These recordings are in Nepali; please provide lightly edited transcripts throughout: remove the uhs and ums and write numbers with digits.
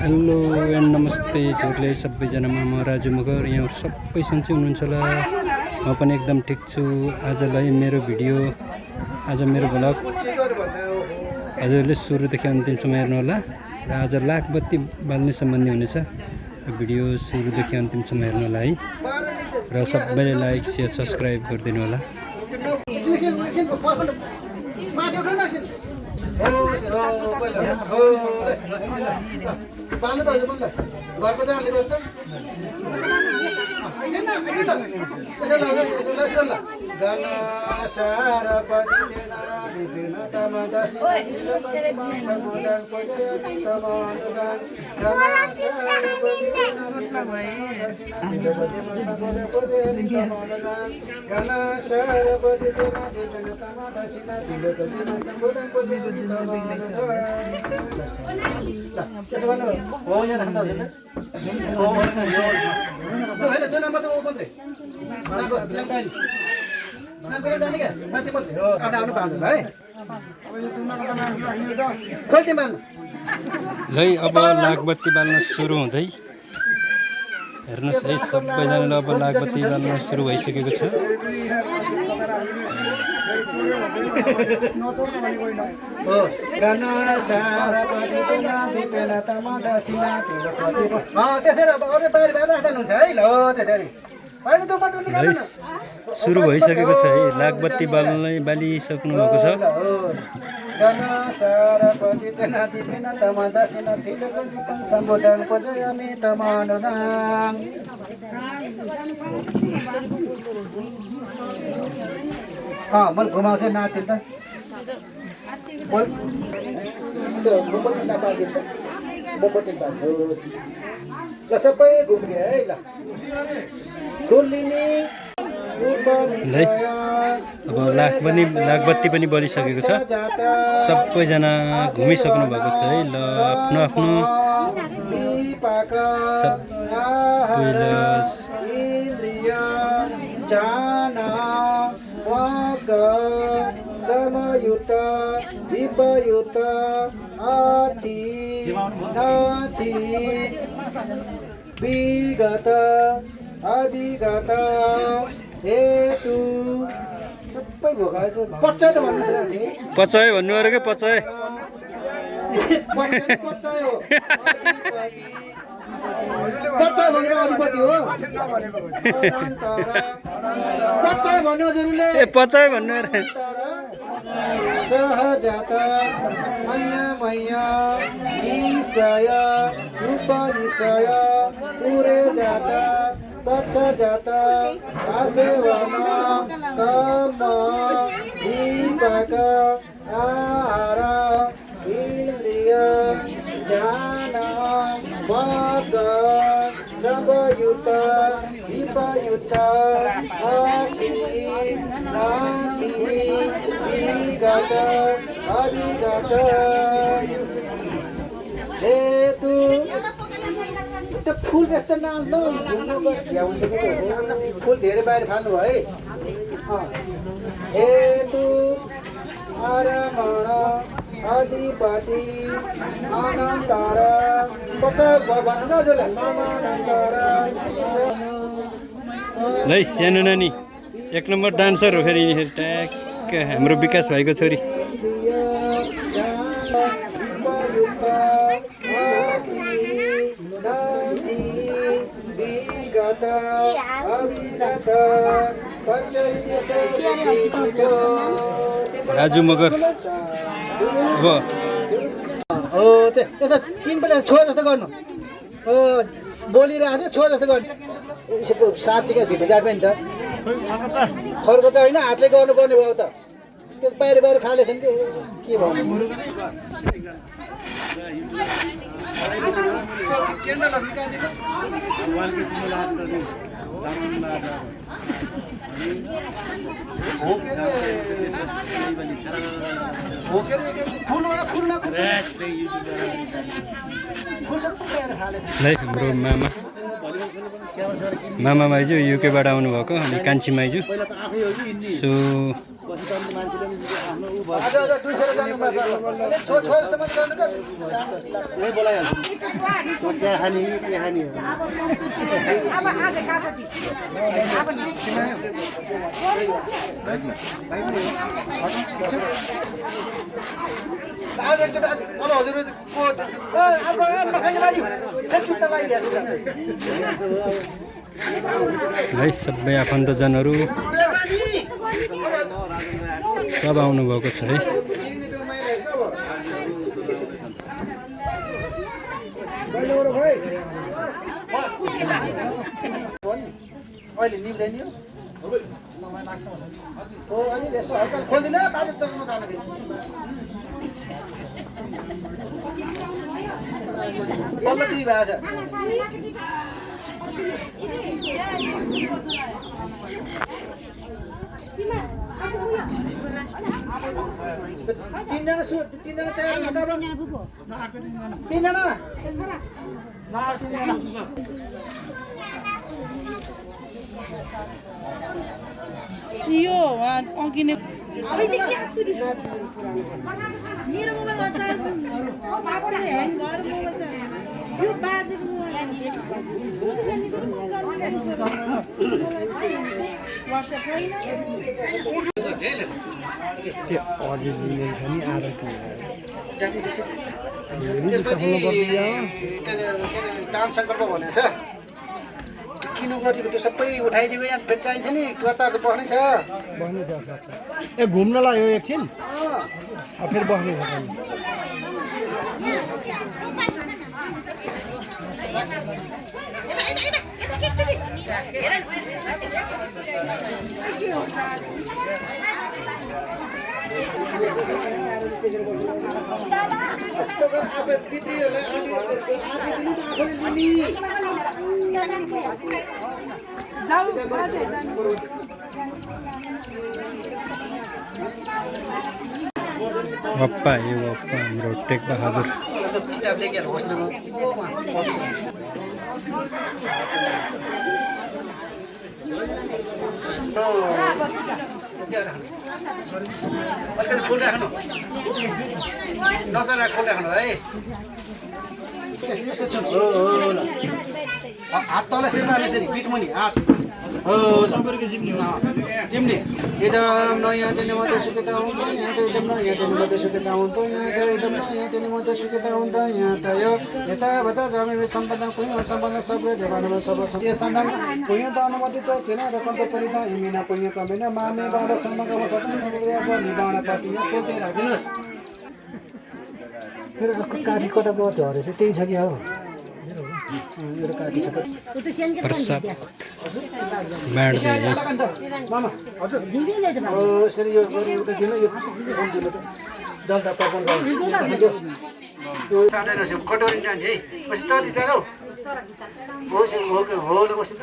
हेलो एन्ड नमस्ते हजुरले सबैजनामा म राजु मगर यहाँ सबै सन्चै हुनुहुन्छ होला। म पनि एकदम ठिक छु। आजलाई मेरो भिडियो आज मेरो भ्लग हजुरले सुरुदेखि अन्तिमसम्म हेर्नु होला र आज लाखबत्ती बाल्ने सम्बन्धी हुनेछ। भिडियो सुरुदेखि अन्तिमसम्म हेर्नु होला है र सबैले लाइक शेयर सब्स्क्राइब गरिदिनु होला। लै अब लाखबत्ती बाल्न सुरु हुँदै हेर्नुहोस् है सबैजनाले अब लाखबत्ती बाल्न सुरु भइसकेको छ। सुरु भइसकेको छ है लाखबत्ती बालिसक्नु भएको छ। मैले घुमाउँछु नाच्यो त ल सबै घुम्ने है ल अब लाखबत्ती पनि बलिसकेको छ। सबैजना घुमिसक्नु भएको छ है। ल आफ्नो आफ्नो समयुत विपयुत आति नाति विगत अविगत हेतु सबै भोगाल छ। पच्चै त भन्नु पचय भन्नु अरे के पचय पच्चै हो पच्चै भनेको अधिपति हो। पच्चै भन्यो हजुरले ए पचय भन्नु अरे सहजात मयमय निश्चय उपनिश्चय पुरे जात पच्च जात आसेवन कम दीपक आहार इन्द्रिय ज्ञान मग सबयुत विपयुत आति नाति विगत अविगत हेतु त्यो फुल जस्तो नाच्नु घुम्नुको झ्याउ हुन्छ कि फुल धेरै बाहिर फाल्नु भयो है। हेतु आरमण अधिपति अनन्तर पच्चै भन्नु न हजुरलाई समानन्तर ल सानो नानी एक नम्बर डान्सर हो फेरि ट्याक हाम्रो विकास भाइको छोरी। राजु मगर त्यसो तिन बेला छो जस्तो गर्नु बोलिरहेको छ छो जस्तो गर्नु साँच्चीका झिटो जाट पनि त खर्को चाहिँ होइन हातले गर्नुपर्ने भयो त त्यो बाहिर बाहिर फालेछ नि के भन्नु हाम्रो मामा माइजू युकेबाट आउनुभएको अनि कान्छी माइजू सो आज 200 जानु पर्छ छो जस्तो मात्र गर्नु का मै बोलाइहाल्छु चिया खाने कि के खाने हो अब आज काजती अब नि आज एकचोटि अब हजुरको अब मसँग लाग्यो छुट्टा लागिहाल्छ है सबै आफन्तजनहरू सब आउनुभएको छ है। अहिले निम्दैन यो समय लाग्छ भने हो अनि यसो हल्का खोल्दिन बाजे चल्न जानु कि बल्ल दुई भएको छ तीनजना तयार हुनु त तीनजना सियो अघिने मेरो मोबाइलमा चार्ज ह्याङ भएर मोबाइल चार्ज यो बाजेको WhatsApp छैन दान सङ्कल्प भनेको छ किन गरेको त्यो सबै उठाइदिएको यहाँ फेरि चाहिन्छ नि कता त बस्नै छ ए घुम्नलाई हो एकछिन फेरि बस्ने छ वप्पा यो वप्पा हाम्रो टेक बहादुर अलिकति फुल राख्नु नचरा खोल राख्नु है यसो छु हो ल हात तल यसरी मार्नु यसरी पिठ मुनि हात हो ल चिम्नी एकदम नयाँ दिने मात्रै सुकेता हुन्छ यहाँ त एकदम नयाँ दिने मात्रै सुकेता हुन्छ यहाँ त एकदम नयाँ दिने मात्रै सुकेता हुन्छ यहाँ त यो यताबाट जमी सम्पदा कुनै सम्पदा सबै देवानमा सब सत्य सन्दम कुनै त अनुमति त छैन र कन्त परिता हिमिना कुनै कमेन मामे बाबा सम्मको सबै सबै निभाउन पर्छ यहाँ खोल्दै राखिदिनुहोस् मेरो काकी कता बच्छ अरे चाहिँ त्यही छ कि हो मेरो काकी छ प्रसाद बाँड्दै है। मामा हजुर हो यसरी यो गरिएको त किन यो दिनु त जल्दा तपन गर्नु त्यो साडे नसे कटोरी जाने है कस्तो चली छ हौ हो हो ल कस्तो त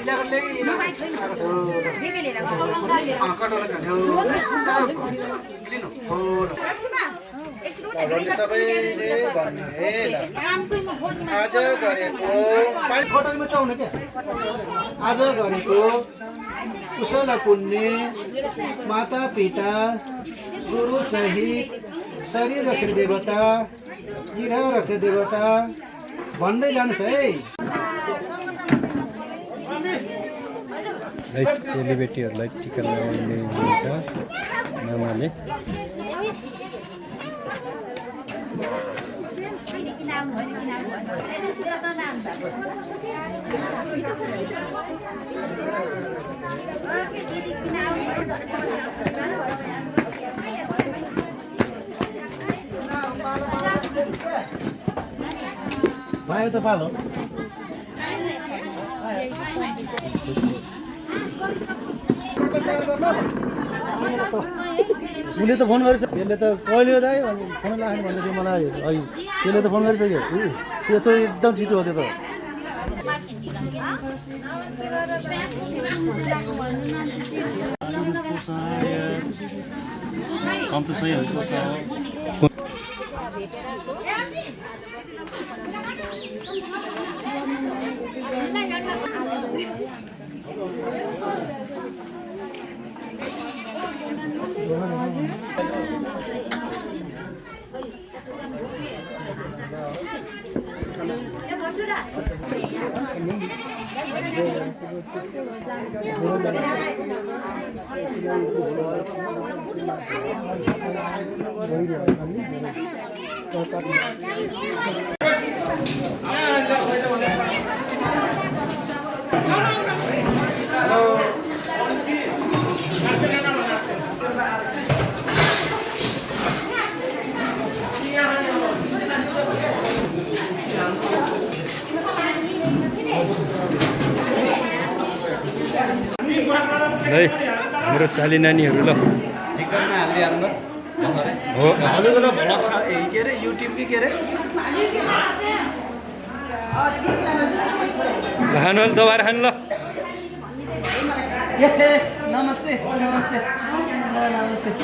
इलाको ल्याइ कटोरा जाने हो लिनु हो सबैले भन्ने आज गरेको पाइप फोटोमा चाउनु क्या आज गरेको कुशल पुण्य माता पिता गुरु सहित शरीर रक्षक देवता गृह रक्षक देवता भन्दै जानुहोस् है। सेलिब्रेटीहरूलाई टिका लगाउने हुन्छ मामाले। भयो त पालो उसले त फोन गरिस यसले त कहिले हो दाइ फोन लाग्यो भन्दै थियो मलाई है त्यसले त फोन गरिसक्यो त्यो त एकदम छिटो हो त्यो त है हाम्रो साली नानीहरू ल टिकटकमा हालिदिइहाल्नु हो हजुरको त भ्लग छ के अरे युट्युब कि के अरे खानु अहिले दोबारा खानु ल नमस्ते नमस्ते नमस्ते